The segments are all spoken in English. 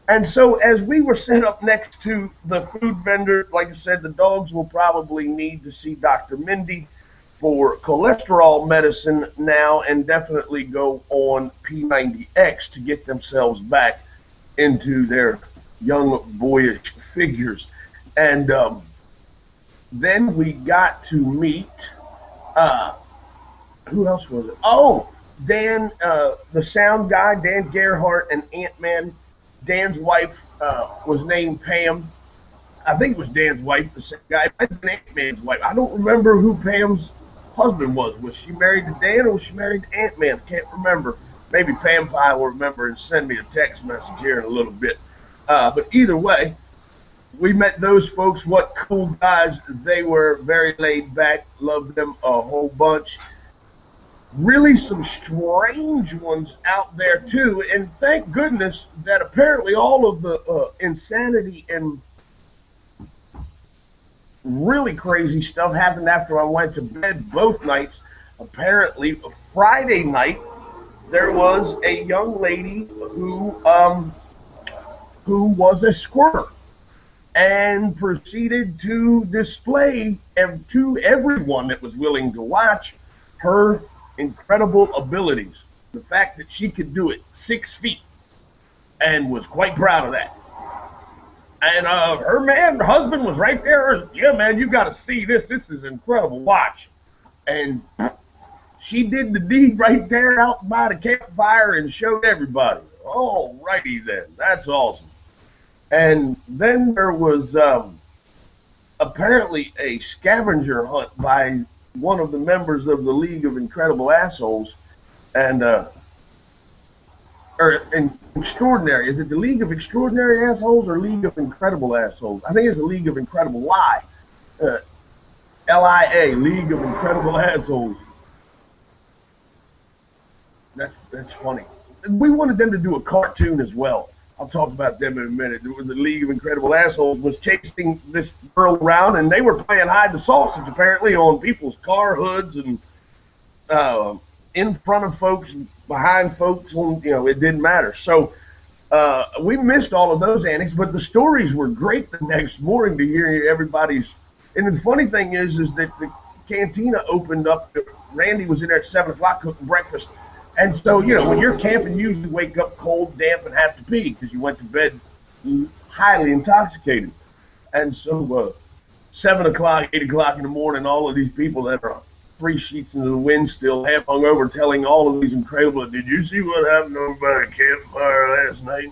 And so as we were set up next to the food vendor, like I said, the dogs will probably need to see Dr. Mindy for cholesterol medicine now and definitely go on P90X to get themselves back into their young boyish figures. And then we got to meet, uh, who else was it? Oh, Dan, the sound guy, Dan Gerhardt, and Ant-Man. Dan's wife was named Pam. I think it was Dan's wife, the same guy. It might Ant-Man's wife. I don't remember who Pam's husband was. Was she married to Dan or was she married to Ant-Man? Can't remember. Maybe Pam Pie will remember and send me a text message here in a little bit. But either way, we met those folks. What cool guys they were. Very laid back. Loved them a whole bunch. Really some strange ones out there too, and thank goodness that apparently all of the insanity and really crazy stuff happened after I went to bed both nights. Apparently Friday night there was a young lady who was a squirter and proceeded to display to everyone that was willing to watch her incredible abilities. The fact that she could do it 6 feet and was quite proud of that. And her husband was right there. Yeah, man, you got to see this. This is incredible. Watch. And she did the deed right there out by the campfire and showed everybody. All righty then. That's awesome. And then there was apparently a scavenger hunt by one of the members of the League of Incredible Assholes, and Extraordinary. Is it the League of Extraordinary Assholes or League of Incredible Assholes? I think it's the League of Incredible Lie. LIA, League of Incredible Assholes. That's funny. We wanted them to do a cartoon as well. I'll talk about them in a minute. The League of Incredible Assholes was chasing this girl around, and they were playing hide the sausage apparently on people's car hoods and in front of folks, behind folks. It didn't matter. So we missed all of those antics, but the stories were great the next morning to hear everybody's. And the funny thing is that the cantina opened up. Randy was in there at 7 o'clock cooking breakfast. And so, when you're camping, you usually wake up cold, damp, and have to pee because you went to bed highly intoxicated. And so 7 o'clock, 8 o'clock in the morning, all of these people that are 3 sheets into the wind still, half hungover, telling all of these incredible, did you see what happened over by the campfire last night?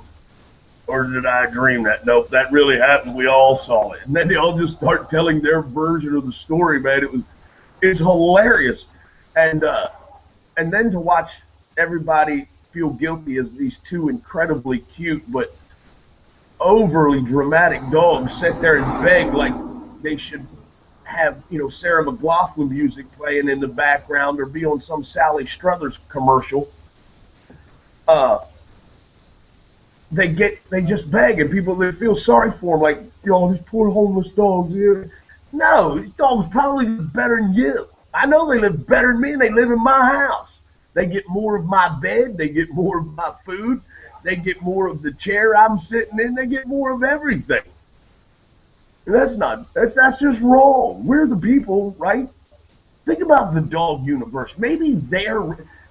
Or did I dream that? Nope, that really happened. We all saw it. And then they all just start telling their version of the story, man. It's hilarious. And then to watch everybody feel guilty as these 2 incredibly cute but overly dramatic dogs sit there and beg like they should have, Sarah McLachlan music playing in the background or be on some Sally Struthers commercial. They just beg, and people, they feel sorry for them, like, these poor homeless dogs. No, these dogs probably live better than you. I know they live better than me, and they live in my house. They get more of my bed. They get more of my food. They get more of the chair I'm sitting in. They get more of everything. And that's just wrong. We're the people, right? Think about the dog universe. Maybe they're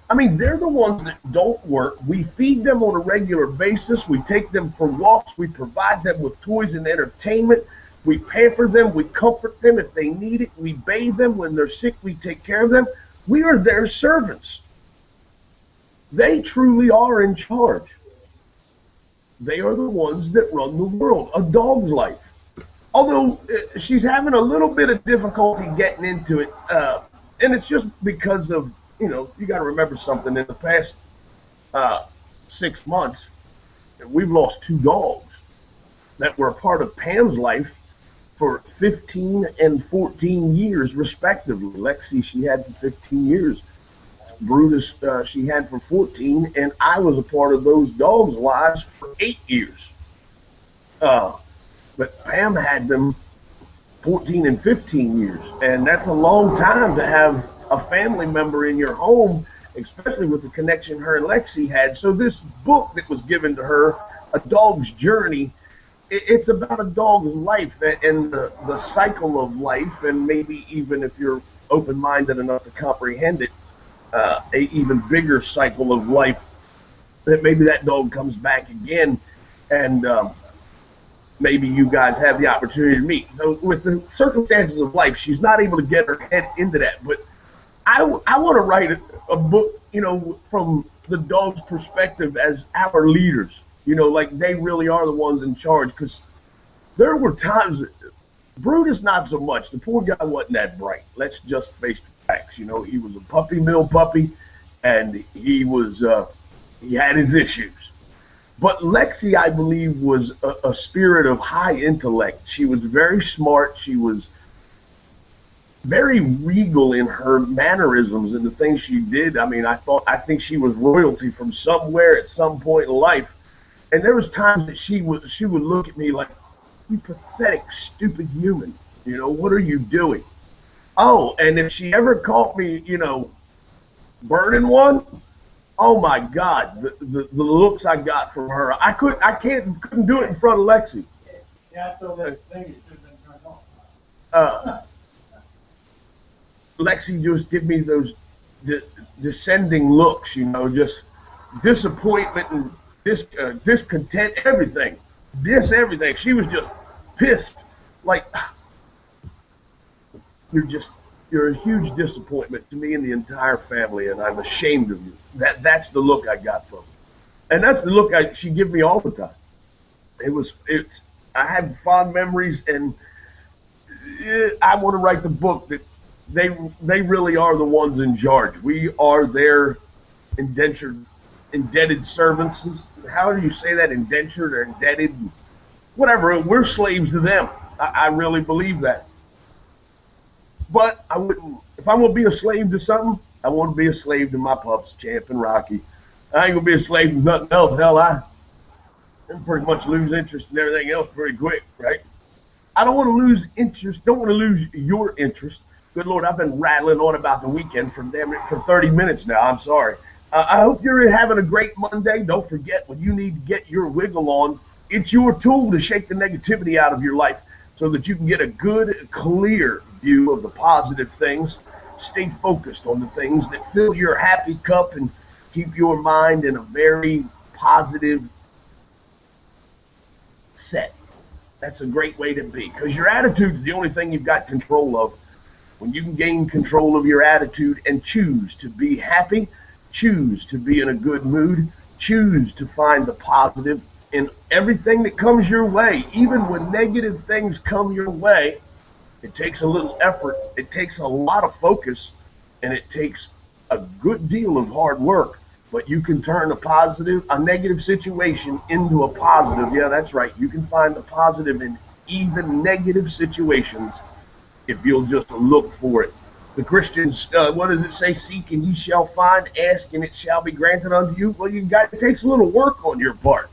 the ones that don't work. We feed them on a regular basis. We take them for walks. We provide them with toys and entertainment. We pamper them. We comfort them if they need it. We bathe them when they're sick. We take care of them. We are their servants. They truly are in charge. They are the ones that run the world, a dog's life. Although she's having a little bit of difficulty getting into it, and it's just because of, you got to remember something. In the past 6 months, we've lost 2 dogs that were a part of Pam's life for 15 and 14 years, respectively. Lexi, she had for 15 years. Brutus, she had for 14, and I was a part of those dogs' lives for 8 years. But Pam had them 14 and 15 years, and that's a long time to have a family member in your home, especially with the connection her and Lexi had. So this book that was given to her, a dog's journey. It's about a dog's life and the cycle of life, and maybe even if you're open-minded enough to comprehend it, a even bigger cycle of life that maybe that dog comes back again, and maybe you guys have the opportunity to meet. So with the circumstances of life, she's not able to get her head into that. But I want to write a book, from the dog's perspective as our leaders, like they really are the ones in charge. Because there were times, Brutus not so much. The poor guy wasn't that bright. Let's just face the facts. He was a puppy mill puppy, and he had his issues. But Lexi, I believe, was a spirit of high intellect. She was very smart. She was very regal in her mannerisms and the things she did. I mean, I think she was royalty from somewhere at some point in life. And there was times that she would look at me like, "You pathetic, stupid human. What are you doing?" Oh, and if she ever caught me, burning one, oh my God, the looks I got from her. I couldn't do it in front of Lexi. Yeah, I feel that thing should have been turned off. Lexi just give me those descending looks, just disappointment and discontent, everything. Everything. She was just pissed. Like, you're a huge disappointment to me and the entire family, and I'm ashamed of you. That's the look I got from her. And that's the look she give me all the time. I have fond memories, and I want to write the book that they really are the ones in charge. We are their indebted servants. How do you say that? Indentured or indebted? Whatever. We're slaves to them. I really believe that. But I wouldn't. If I want to be a slave to something, I want to be a slave to my pups, Champ and Rocky. I ain't gonna be a slave to nothing else. Hell, I pretty much lose interest in everything else pretty quick, right? I don't want to lose interest. Don't want to lose your interest. Good Lord, I've been rattling on about the weekend for 30 minutes now. I'm sorry. I hope you're having a great Monday. Don't forget, when you need to get your wiggle on, it's your tool to shake the negativity out of your life so that you can get a good, clear view of the positive things. Stay focused on the things that fill your happy cup and keep your mind in a very positive set. That's a great way to be, because your attitude is the only thing you've got control of. When you can gain control of your attitude and choose to be happy, choose to be in a good mood, choose to find the positive in everything that comes your way, even when negative things come your way, it takes a little effort, it takes a lot of focus, and it takes a good deal of hard work. But you can turn a negative situation into a positive. Yeah, that's right. You can find the positive in even negative situations if you'll just look for it. The Christians, what does it say? Seek and ye shall find, ask and it shall be granted unto you. Well, it takes a little work on your part.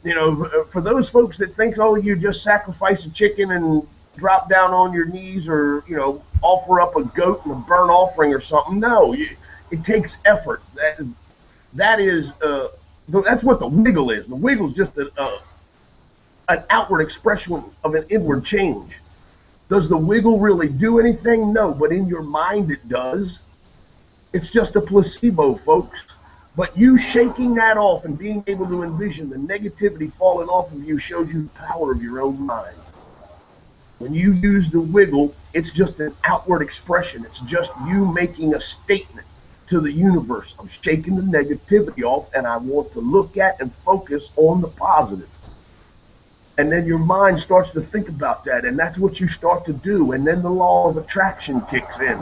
For those folks that think, oh, you just sacrifice a chicken and drop down on your knees, or, offer up a goat and a burnt offering or something. No, it takes effort. That's what the wiggle is. The wiggle is just an outward expression of an inward change. Does the wiggle really do anything? No, but in your mind it does. It's just a placebo, folks. But you shaking that off and being able to envision the negativity falling off of you shows you the power of your own mind. When you use the wiggle, it's just an outward expression. It's just you making a statement to the universe. I'm shaking the negativity off, and I want to look at and focus on the positive. And then your mind starts to think about that, and that's what you start to do. And then the law of attraction kicks in.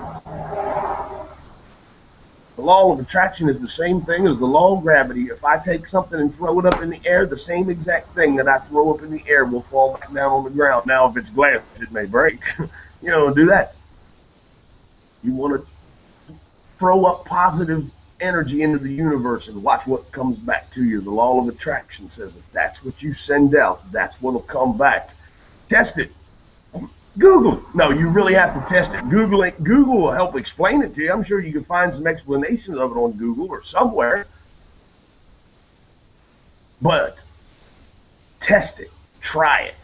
The law of attraction is the same thing as the law of gravity. If I take something and throw it up in the air, the same exact thing that I throw up in the air will fall back down on the ground. Now, if it's glass, it may break. Do that. You want to throw up positive energy into the universe and watch what comes back to you. The law of attraction says if that's what you send out, that's what will come back. Test it. Google it. No, you really have to test it. Google will help explain it to you. I'm sure you can find some explanations of it on Google or somewhere. But Test it. Try it.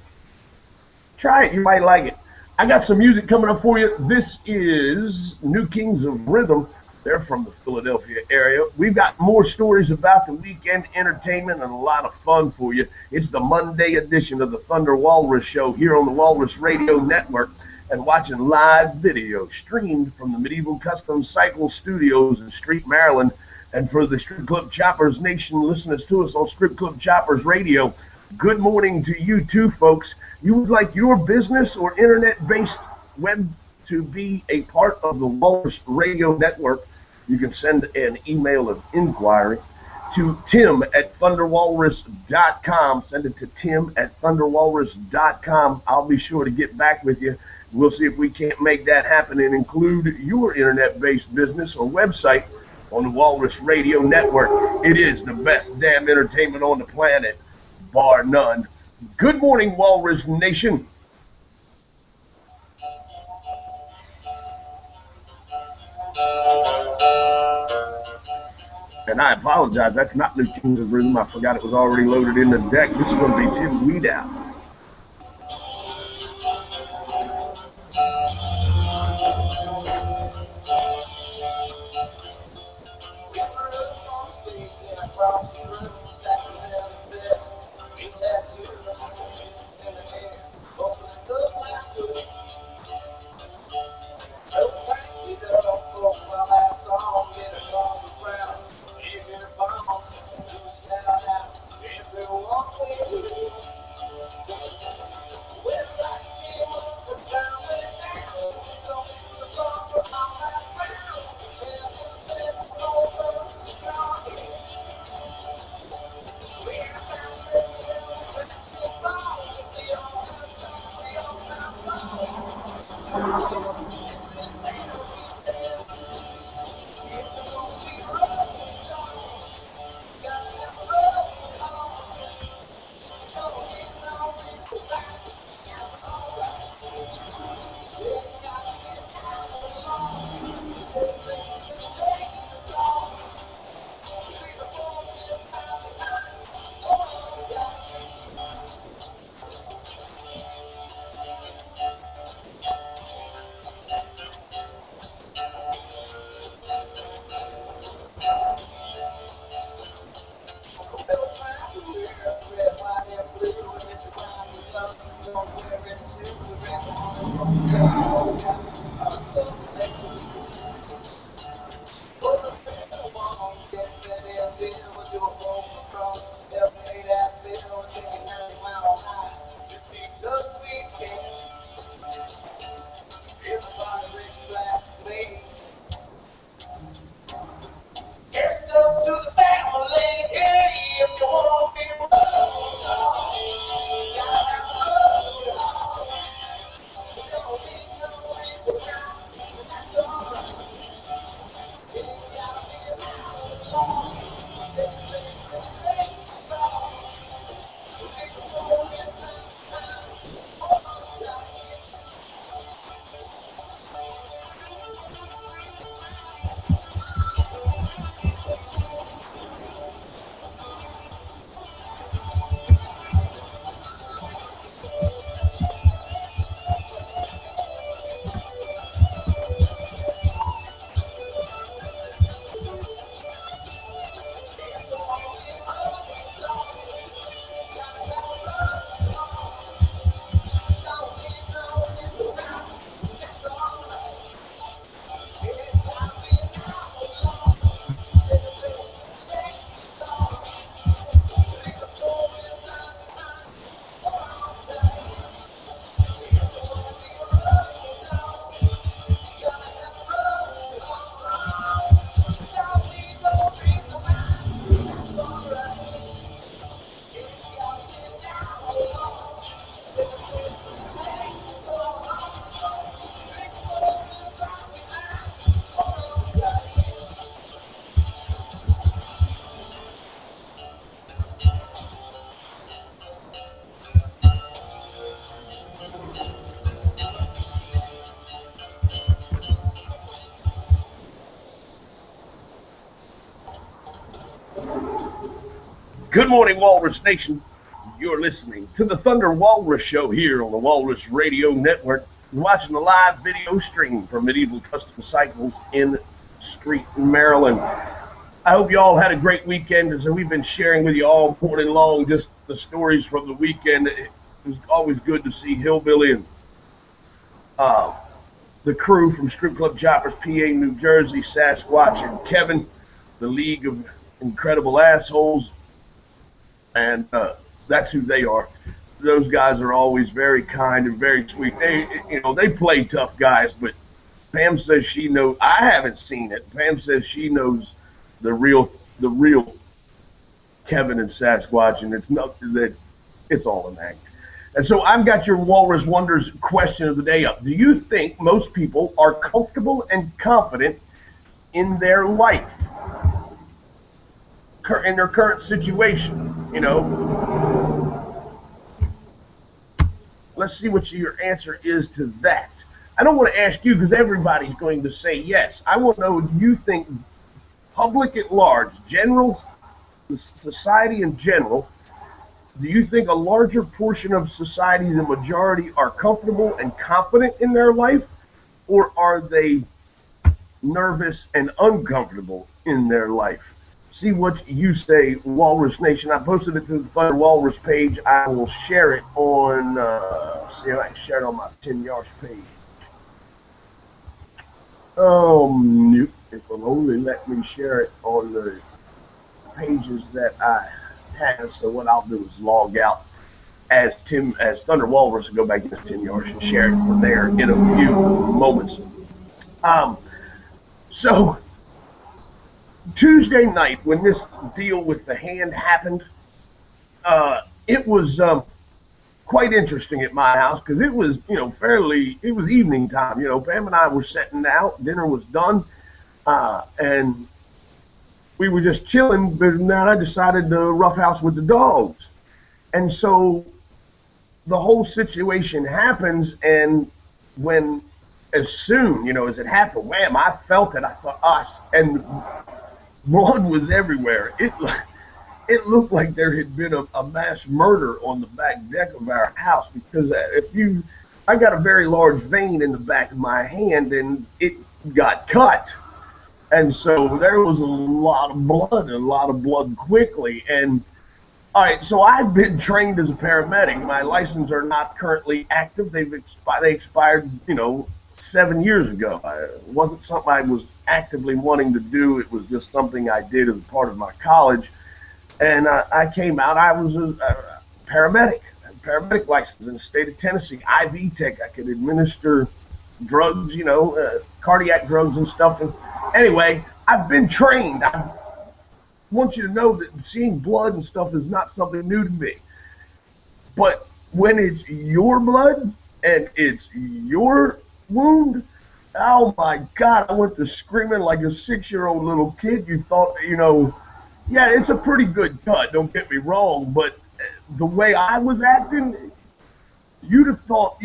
Try it. You might like it. I got some music coming up for you. This is New Kings of Rhythm. They're from the Philadelphia area. We've got more stories about the weekend entertainment and a lot of fun for you. It's the Monday edition of the Thunder Walrus Show here on the Walrus Radio Network, and watching live video streamed from the Medieval Custom Cycle Studios in Street, Maryland. And for the Strip Club Choppers Nation listeners to us on Strip Club Choppers Radio, good morning to you too, folks. You would like your business or internet-based web to be a part of the Walrus Radio Network, you can send an email of inquiry to tim@thunderwalrus.com. Send it to tim@thunderwalrus.com. I'll be sure to get back with you. We'll see if we can't make that happen and include your internet-based business or website on the Walrus Radio Network. It is the best damn entertainment on the planet, bar none. Good morning, Walrus Nation. And I apologize, that's not New Kings of Rhythm. I forgot it was already loaded in the deck. This is going to be Tim Weedow. Good morning, Walrus Nation. You're listening to the Thunder Walrus Show here on the Walrus Radio Network. You're watching the live video stream from Medieval Custom Cycles in Street, Maryland. I hope you all had a great weekend, as we've been sharing with you all morning long just the stories from the weekend. It was always good to see Hillbilly and the crew from Strip Club Choppers, PA, New Jersey, Sasquatch, and Kevin, the League of Incredible Assholes, and that's who they are. Those guys are always very kind and very sweet. They play tough guys, but Pam says she knows. I haven't seen it. Pam says she knows the real Kevin and Sasquatch, and it's not that it's all an act. And so I've got your Walrus Wonders question of the day up. Do you think most people are comfortable and confident in their life, in their current situation? Let's see what your answer is to that. I don't want to ask you because everybody's going to say yes. I want to know, do you think public at large, society in general, do you think a larger portion of society, the majority, are comfortable and confident in their life, or are they nervous and uncomfortable in their life? See what you say, Walrus Nation. I posted it to the Thunder Walrus page. I will share it on, see if I can share it on my 10 yards page. Nope. It will only let me share it on the pages that I have. So what I'll do is log out as Thunder Walrus and go back into 10 yards and share it from there in a few moments. So Tuesday night, when this deal with the hand happened, it was quite interesting at my house because it was, it was evening time. Pam and I were sitting out, dinner was done, and we were just chilling, but now I decided to roughhouse with the dogs. And so the whole situation happens, and as soon, as it happened, wham, I felt it. I thought, us, and blood was everywhere. It looked like there had been a mass murder on the back deck of our house, because I got a very large vein in the back of my hand, and it got cut. And so there was a lot of blood quickly. And all right, so I've been trained as a paramedic. My license are not currently active. They expired, 7 years ago. It wasn't something I was actively wanting to do. It was just something I did as part of my college. And I came out, I was a paramedic license in the state of Tennessee, IV tech. I could administer drugs, cardiac drugs and stuff. And anyway, I've been trained. I want you to know that seeing blood and stuff is not something new to me. But when it's your blood and it's your wound, oh my God, I went to screaming like a 6-year-old little kid. You thought, yeah, it's a pretty good cut, don't get me wrong, but the way I was acting, you'd have thought,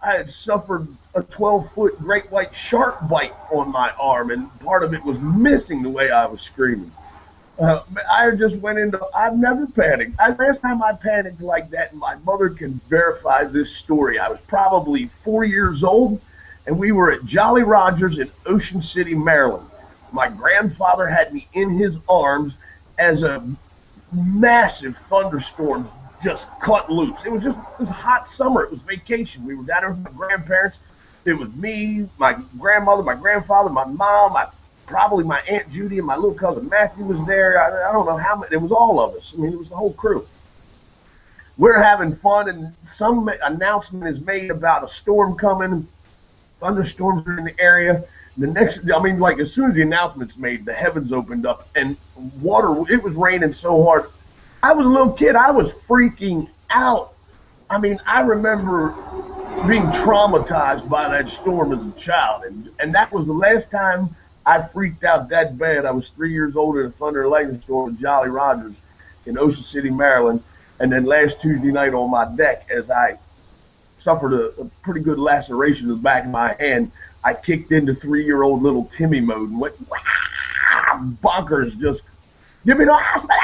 I had suffered a 12-foot great white shark bite on my arm, and part of it was missing the way I was screaming. I just went into, I've never panicked. Last time I panicked like that, and my mother can verify this story, I was probably 4 years old, and we were at Jolly Rogers in Ocean City, Maryland. My grandfather had me in his arms as a massive thunderstorm just cut loose. It was a hot summer. It was vacation. We were down there with my grandparents. It was me, my grandmother, my grandfather, my mom, probably my Aunt Judy, and my little cousin Matthew was there. I don't know how many. It was all of us. I mean, it was the whole crew. We're having fun, and some announcement is made about a storm coming. Thunderstorms are in the area. As soon as the announcement's made, the heavens opened up, and it was raining so hard. I was a little kid. I was freaking out. I mean, I remember being traumatized by that storm as a child, and that was the last time I freaked out that bad. I was 3 years old in a thunder and lightning storm at Jolly Rogers in Ocean City, Maryland, and then last Tuesday night on my deck, as I suffered a pretty good laceration in the back of my hand, I kicked into 3-year-old little Timmy mode and went bonkers, just, give me the hospital,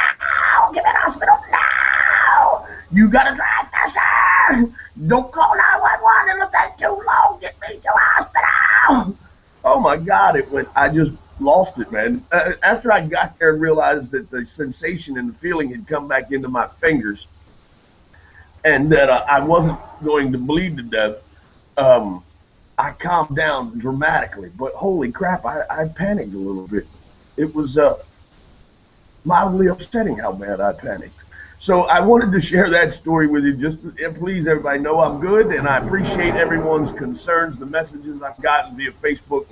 give me the hospital now. You gotta drive faster. Don't call 911. It'll take too long. Get me to the hospital. Oh my God! It went. I just lost it, man. After I got there and realized that the sensation and the feeling had come back into my fingers, and that I wasn't going to bleed to death, um, I calmed down dramatically. But holy crap, I panicked a little bit. It was mildly upsetting how bad I panicked. So I wanted to share that story with you. Just please, everybody know I'm good, and I appreciate everyone's concerns, the messages I've gotten via Facebook,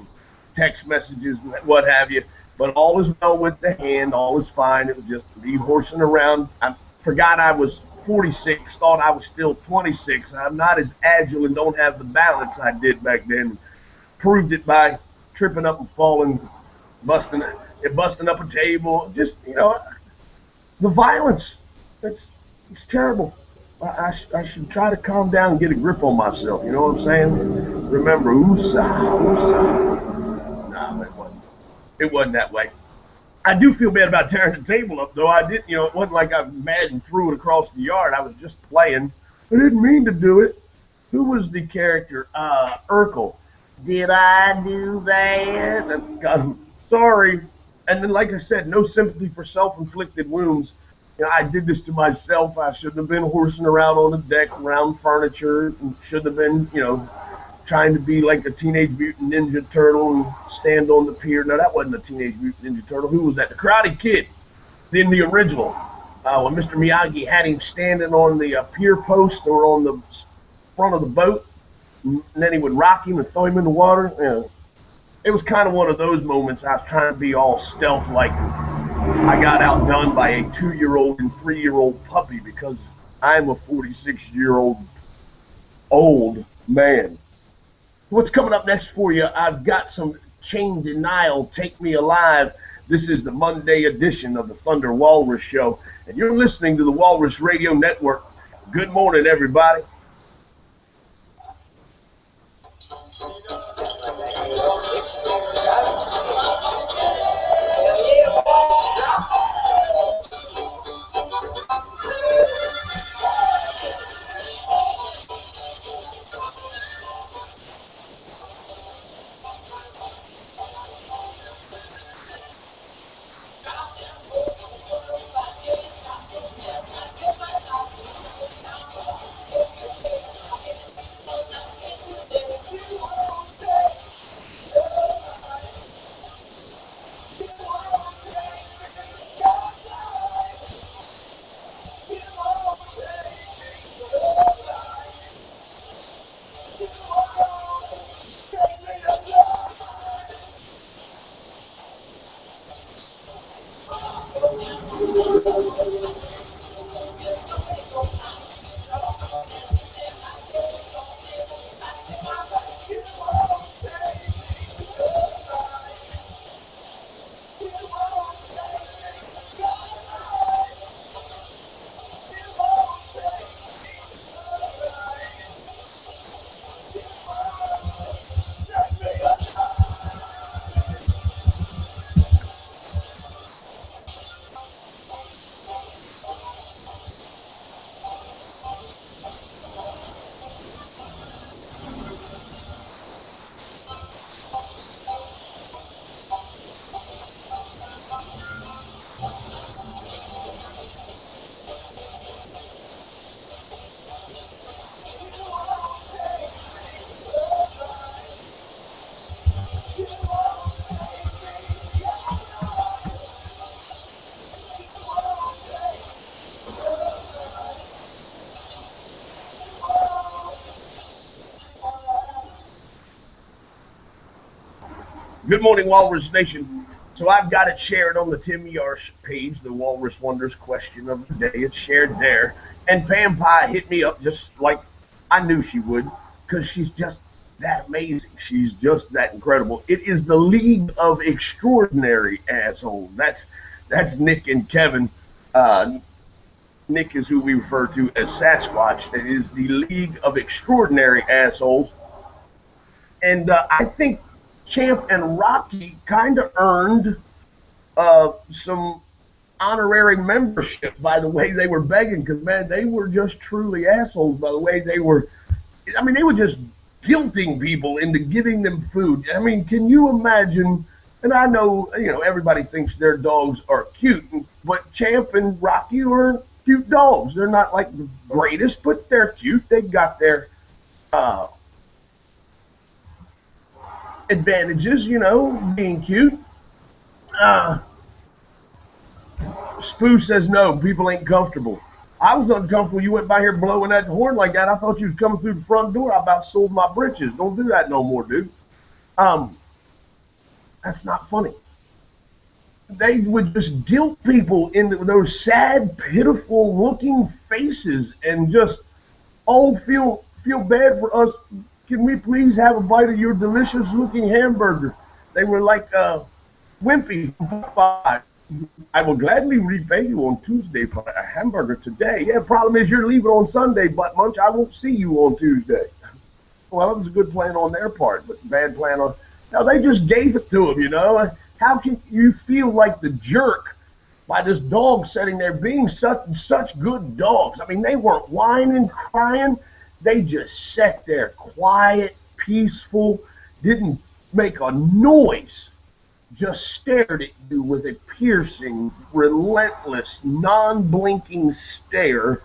text messages, and what have you. But all is well with the hand. All is fine. It was just me horsing around. I forgot I was 46. Thought I was still 26. I'm not as agile and don't have the balance I did back then. Proved it by tripping up and falling, busting up a table. Just the violence. It's terrible. I should try to calm down and get a grip on myself. You know what I'm saying? Remember, USA. No, it wasn't that way. I do feel bad about tearing the table up, though. I didn't, it wasn't like I was mad and threw it across the yard. I was just playing. I didn't mean to do it. Who was the character? Urkel. Did I do that? I'm sorry. And then, like I said, no sympathy for self-inflicted wounds. I did this to myself. I shouldn't have been horsing around on the deck around furniture, and shouldn't have been, trying to be like a Teenage Mutant Ninja Turtle and stand on the pier. No, that wasn't a Teenage Mutant Ninja Turtle. Who was that? The Karate Kid in the original. When Mr. Miyagi had him standing on the pier post or on the front of the boat, and then he would rock him and throw him in the water. It was kind of one of those moments. I was trying to be all stealth-like. I got outdone by a 2-year-old and 3-year-old puppy because I'm a 46-year-old old man. What's coming up next for you? I've got some Chain Denial, Take Me Alive. This is the Monday edition of the Thunder Walrus Show, and you're listening to the Walrus Radio Network. Good morning, everybody. Good morning, Walrus Nation. So I've got it shared on the Tim Yarsh page, the Walrus Wonders question of the day. It's shared there. And Pam Pie hit me up just like I knew she would, because she's just that amazing. She's just that incredible. It is the League of Extraordinary Assholes. That's Nick and Kevin. Nick is who we refer to as Sasquatch. It is the League of Extraordinary Assholes. And I think Champ and Rocky kind of earned some honorary membership by the way they were begging, because, man, they were just truly assholes by the way they were. I mean, they were just guilting people into giving them food. I mean, can you imagine? And I know, everybody thinks their dogs are cute, but Champ and Rocky are cute dogs. They're not like the greatest, but they're cute. They've got their advantages, being cute. Spoo says no, people ain't comfortable. I was uncomfortable. You went by here blowing that horn like that. I thought you was coming through the front door. I about sold my britches. Don't do that no more, dude. That's not funny. They would just guilt people into those sad, pitiful looking faces and just, oh, feel bad for us. Can we please have a bite of your delicious looking hamburger? They were like Wimpy. I will gladly repay you on Tuesday for a hamburger today. Yeah, problem is you're leaving on Sunday, butt munch. I won't see you on Tuesday. Well, it was a good plan on their part, but bad plan on. Now, they just gave it to him, How can you feel like the jerk by this dog sitting there being such good dogs? I mean, they weren't whining, crying. They just sat there quiet, peaceful, didn't make a noise, just stared at you with a piercing, relentless, non-blinking stare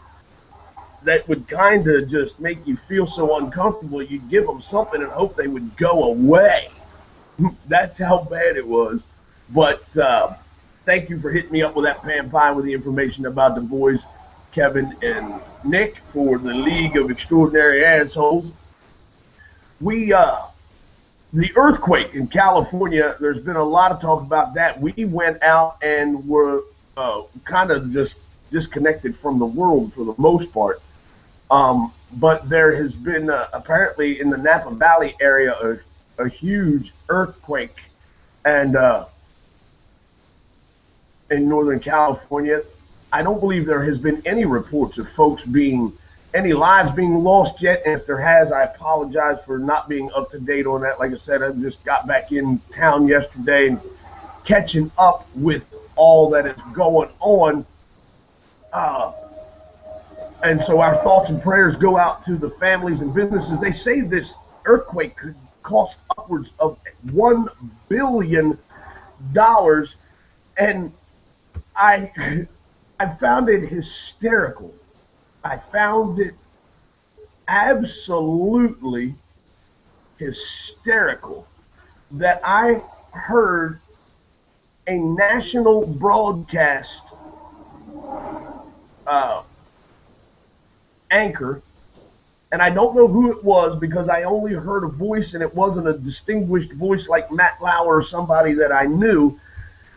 that would kind of just make you feel so uncomfortable. You'd give them something and hope they would go away. That's how bad it was. But thank you for hitting me up with that pan pie with the information about the boys, Kevin and Nick, for the League of Extraordinary Assholes. The earthquake in California, there's been a lot of talk about that. We went out and were kind of just disconnected from the world for the most part. But there has been apparently in the Napa Valley area a huge earthquake, and in Northern California, I don't believe there has been any reports of any lives being lost yet. And if there has, I apologize for not being up to date on that. Like I said, I just got back in town yesterday and catching up with all that is going on. And so our thoughts and prayers go out to the families and businesses. They say this earthquake could cost upwards of $1 billion. And I found it hysterical. I found it absolutely hysterical that I heard a national broadcast anchor, and I don't know who it was because I only heard a voice and it wasn't a distinguished voice like Matt Lauer or somebody that I knew.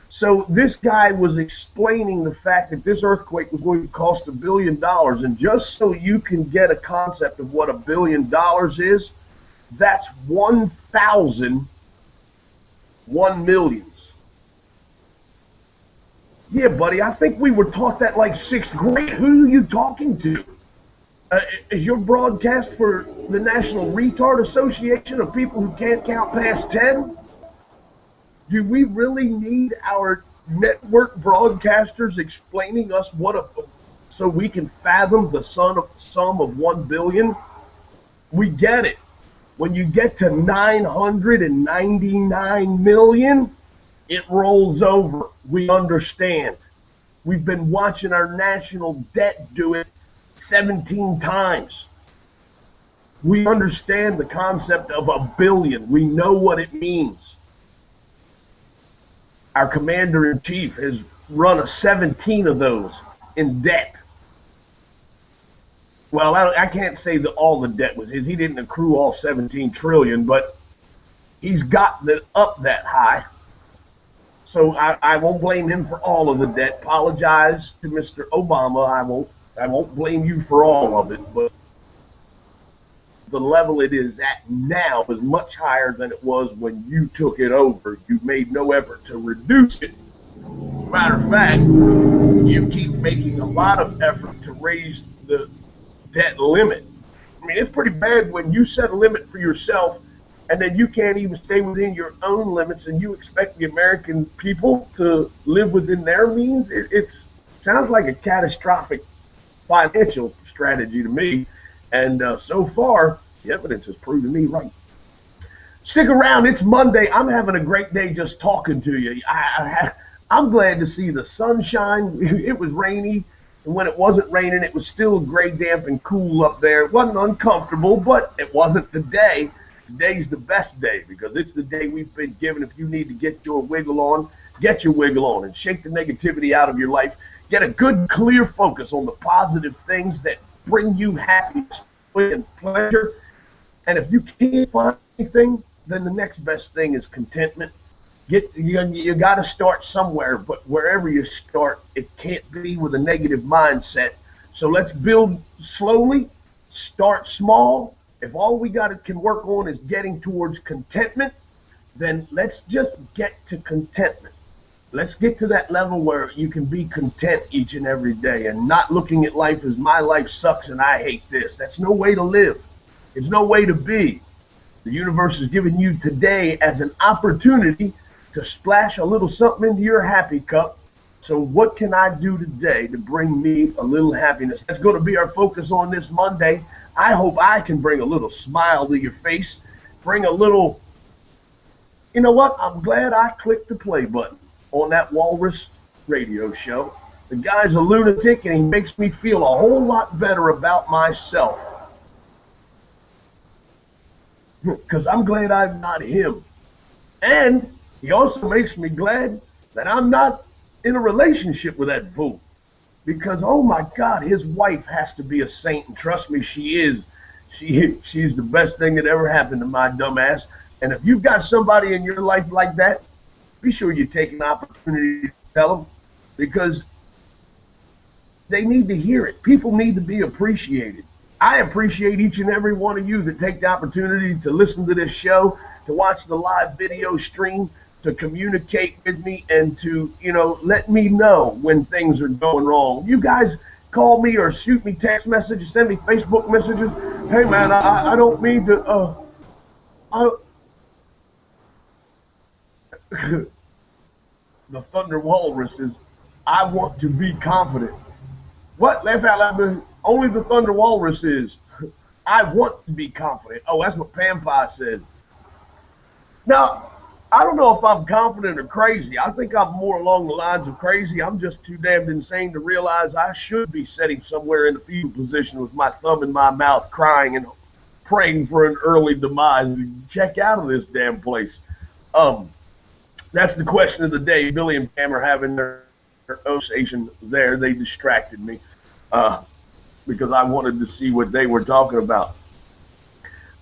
So this guy was explaining the fact that this earthquake was going to cost $1 billion. And just so you can get a concept of what $1 billion is, that's 1,000 1 millions. Yeah, buddy, I think we were taught that like 6th grade. Who are you talking to? Is your broadcast for the National Retard Association of people who can't count past 10? Do we really need our network broadcasters explaining us so we can fathom the sum of 1 billion? We get it. When you get to 999 million, it rolls over. We understand. We've been watching our national debt do it 17 times. We understand the concept of $1 billion. We know what it means. Our commander-in-chief has run 17 of those in debt. Well, I can't say that all the debt was his. He didn't accrue all 17 trillion, but he's gotten it up that high. So I won't blame him for all of the debt. Apologize to Mr. Obama. I won't blame you for all of it, but the level it is at now is much higher than it was when you took it over. You made no effort to reduce it. Matter of fact, you keep making a lot of effort to raise the debt limit. I mean, it's pretty bad when you set a limit for yourself and then you can't even stay within your own limits, and you expect the American people to live within their means. It sounds like a catastrophic financial strategy to me, and so far the evidence has proven me right. Stick around. It's Monday. I'm having a great day just talking to you. I'm glad to see the sunshine. It was rainy, and when it wasn't raining, it was still gray, damp, and cool up there. It wasn't uncomfortable, but it wasn't today. Today's the best day because it's the day we've been given. If you need to get your wiggle on, get your wiggle on and shake the negativity out of your life. Get a good, clear focus on the positive things that bring you happiness and pleasure. And if you can't find anything, then the next best thing is contentment. You got to start somewhere, but wherever you start, it can't be with a negative mindset. So let's build slowly, start small. If all we can work on is getting towards contentment, then let's just get to contentment. Let's get to that level where you can be content each and every day and not looking at life as my life sucks and I hate this. That's no way to live. It's no way to be. The universe is giving you today as an opportunity to splash a little something into your happy cup. So what can I do today to bring me a little happiness? That's going to be our focus on this Monday. I hope I can bring a little smile to your face, bring a little, you know what? I'm glad I clicked the play button on that Walrus radio show. The guy's a lunatic and he makes me feel a whole lot better about myself. Because I'm glad I'm not him. And he also makes me glad that I'm not in a relationship with that fool. Because, oh my God, his wife has to be a saint. And trust me, she is. She's the best thing that ever happened to my dumb ass. And if you've got somebody in your life like that, be sure you take an opportunity to tell them. Because they need to hear it. People need to be appreciated. I appreciate each and every one of you that take the opportunity to listen to this show, to watch the live video stream, to communicate with me, and to, let me know when things are going wrong. You guys call me or shoot me text messages, send me Facebook messages. Hey, man, I don't mean to, the Thunder Walrus is, I want to be confident. What? Laugh out loud. Only the Thunder Walrus is, I want to be confident. Oh, that's what Pam Pie said. Now, I don't know if I'm confident or crazy. I think I'm more along the lines of crazy. I'm just too damned insane to realize I should be sitting somewhere in the fetal position with my thumb in my mouth, crying and praying for an early demise. Check out of this damn place. That's the question of the day. Billy and Pam are having their conversation there. They distracted me because I wanted to see what they were talking about.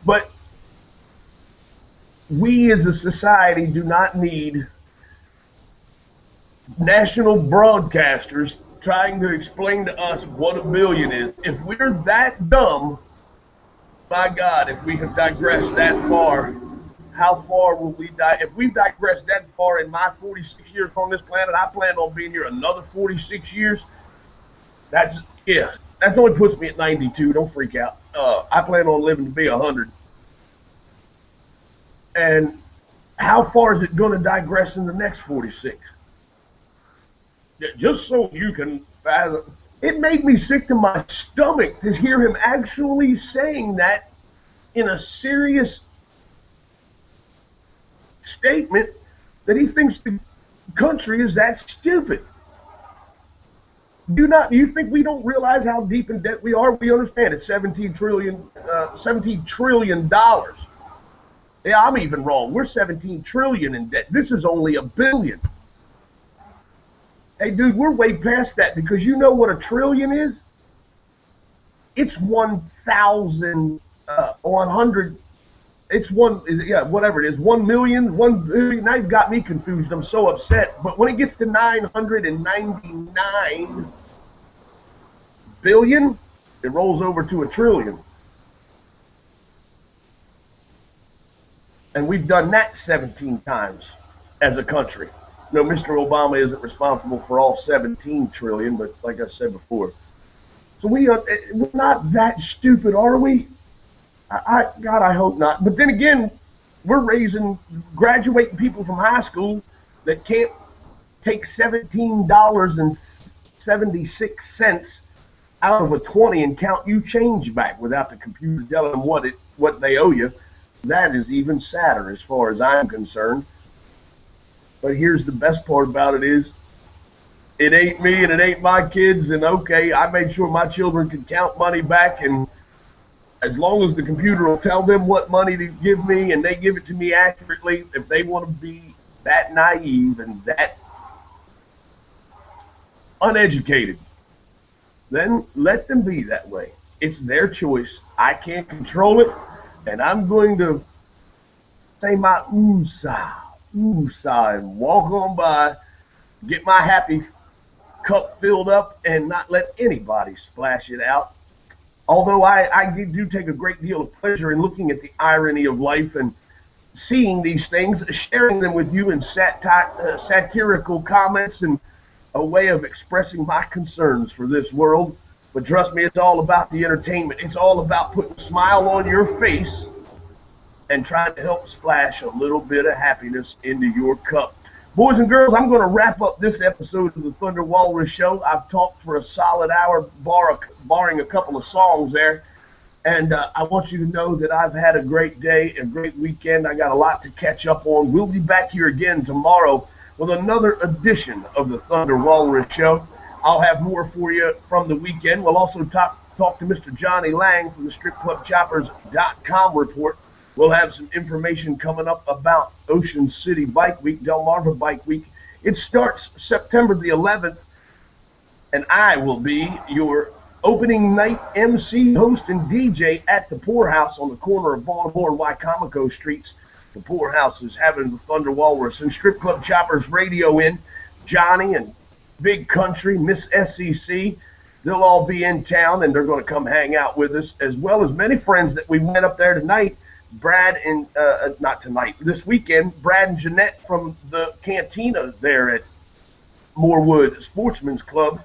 But we as a society do not need national broadcasters trying to explain to us what a billion is. If we're that dumb, my God, if we have digressed that far, how far will we die? If we've digressed that far in my 46 years on this planet, I plan on being here another 46 years. That only puts me at 92. Don't freak out. I plan on living to be 100. And how far is it going to digress in the next 46? Just so you can fathom. It made me sick to my stomach to hear him actually saying that in a serious statement, that he thinks the country is that stupid. Do you think we don't realize how deep in debt we are? We understand it's $17 trillion. Yeah, I'm even wrong. We're 17 trillion in debt. This is only $1 billion. Hey, dude, we're way past that, because you know what a trillion is? It's 1,000, 100. It's whatever it is, 1 million, 1 billion. Now you've got me confused. I'm so upset. But when it gets to 999 billion, it rolls over to a trillion. And we've done that 17 times as a country. No, Mr. Obama isn't responsible for all 17 trillion, but like I said before. So we're not that stupid, are we? God, I hope not. But then again, we're raising graduating people from high school that can't take $17.76 out of a 20 and count you change back without the computer telling them what they owe you. That is even sadder as far as I'm concerned. But here's the best part about it is it ain't me and it ain't my kids. And okay, I made sure my children could count money back, and as long as the computer will tell them what money to give me and they give it to me accurately, if they want to be that naive and that uneducated, then let them be that way. It's their choice. I can't control it, and I'm going to say my ooh-sah, and walk on by, get my happy cup filled up, and not let anybody splash it out. Although I do take a great deal of pleasure in looking at the irony of life and seeing these things, sharing them with you in satirical comments and a way of expressing my concerns for this world. But trust me, it's all about the entertainment. It's all about putting a smile on your face and trying to help splash a little bit of happiness into your cup. Boys and girls, I'm going to wrap up this episode of the Thunder Walrus Show. I've talked for a solid hour, barring a couple of songs there. And I want you to know that I've had a great day, a great weekend. I got a lot to catch up on. We'll be back here again tomorrow with another edition of the Thunder Walrus Show. I'll have more for you from the weekend. We'll also talk to Mr. Johnny Lang from the StripClubChoppers.com report. We'll have some information coming up about Ocean City Bike Week, Delmarva Bike Week. It starts September the 11th, and I will be your opening night MC, host, and DJ at the Poorhouse on the corner of Baltimore and Wycomico Streets. The Poorhouse is having the Thunder Walrus and Strip Club Choppers radio in. Johnny and Big Country, Miss SEC, they'll all be in town, and they're going to come hang out with us, as well as many friends that we met up there tonight. Brad and, not tonight, this weekend, Brad and Jeanette from the Cantina there at Moorwood Sportsman's Club.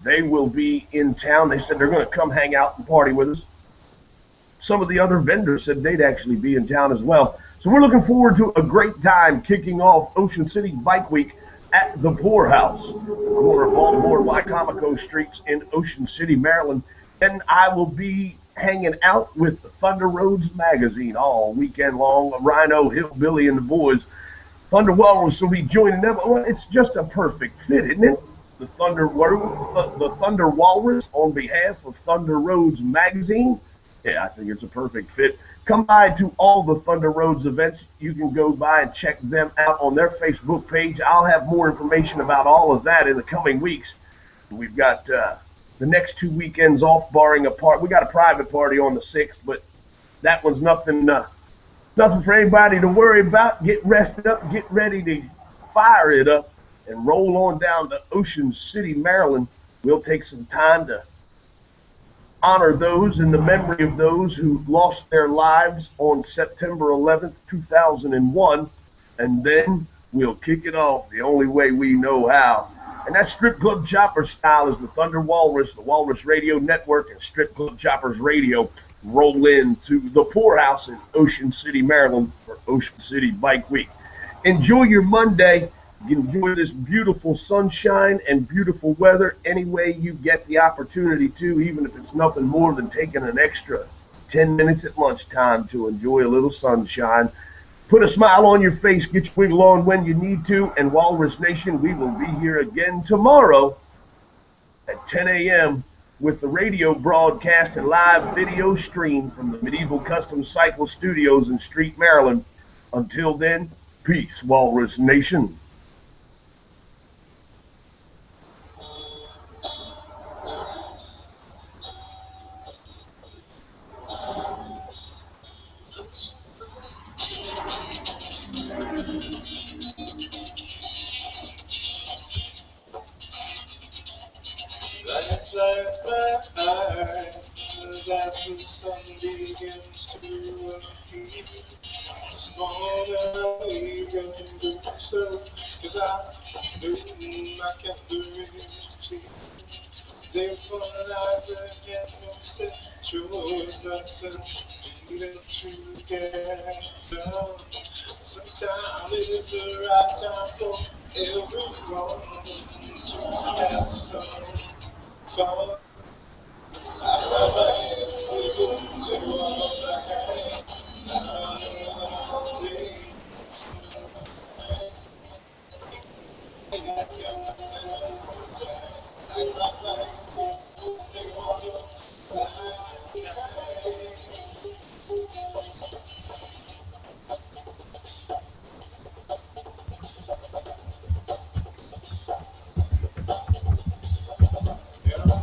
They will be in town. They said they're going to come hang out and party with us. Some of the other vendors said they'd actually be in town as well. So we're looking forward to a great time kicking off Ocean City Bike Week at the Poorhouse, the corner of Baltimore and Wycomico Streets in Ocean City, Maryland. And I will be hanging out with the Thunder Roads magazine all weekend long. Rhino, Hillbilly, and the boys. Thunder Walrus will be joining them. Well, it's just a perfect fit, isn't it? The Thunder Walrus on behalf of Thunder Roads magazine. Yeah, I think it's a perfect fit. Come by to all the Thunder Roads events. You can go by and check them out on their Facebook page. I'll have more information about all of that in the coming weeks. We've got the next 2 weekends off, barring a part. We got a private party on the 6th, but that one's nothing for anybody to worry about. Get rested up, get ready to fire it up, and roll on down to Ocean City, Maryland. We'll take some time to honor those in the memory of those who lost their lives on September 11th, 2001, and then we'll kick it off the only way we know how. And that Strip Club Chopper style is the Thunder Walrus, the Walrus Radio Network, and Strip Club Choppers Radio roll into the Poorhouse in Ocean City, Maryland for Ocean City Bike Week. Enjoy your Monday. You can enjoy this beautiful sunshine and beautiful weather any way you get the opportunity to, even if it's nothing more than taking an extra 10 minutes at lunchtime to enjoy a little sunshine. Put a smile on your face, get your wiggle on when you need to, and Walrus Nation, we will be here again tomorrow at 10 a.m. with the radio broadcast and live video stream from the Medieval Custom Cycle Studios in Street, Maryland. Until then, peace, Walrus Nation. As the sun begins to appear, it's gonna be going to so, 'cause I know my calendar is clear. Therefore, I again will set yours not to even together. Sometimes it is the right time for everyone to have some fun.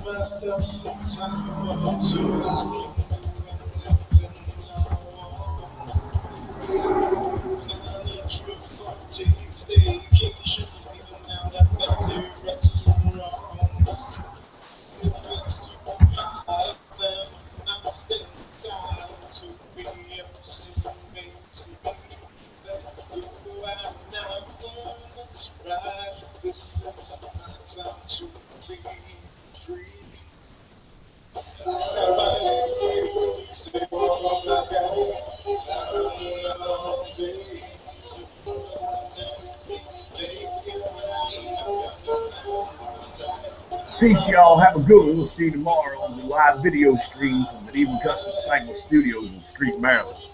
Myself some time so I can staycation, even now that better restaurants. If it's too high, then I'm staying down to be able to go out now. That's right. This is my time to be free. Stay warm like a long day. Peace, y'all. Have a good one. We'll see you tomorrow on the live video stream from the Even Custom Cycle Studios in Street, Maryland.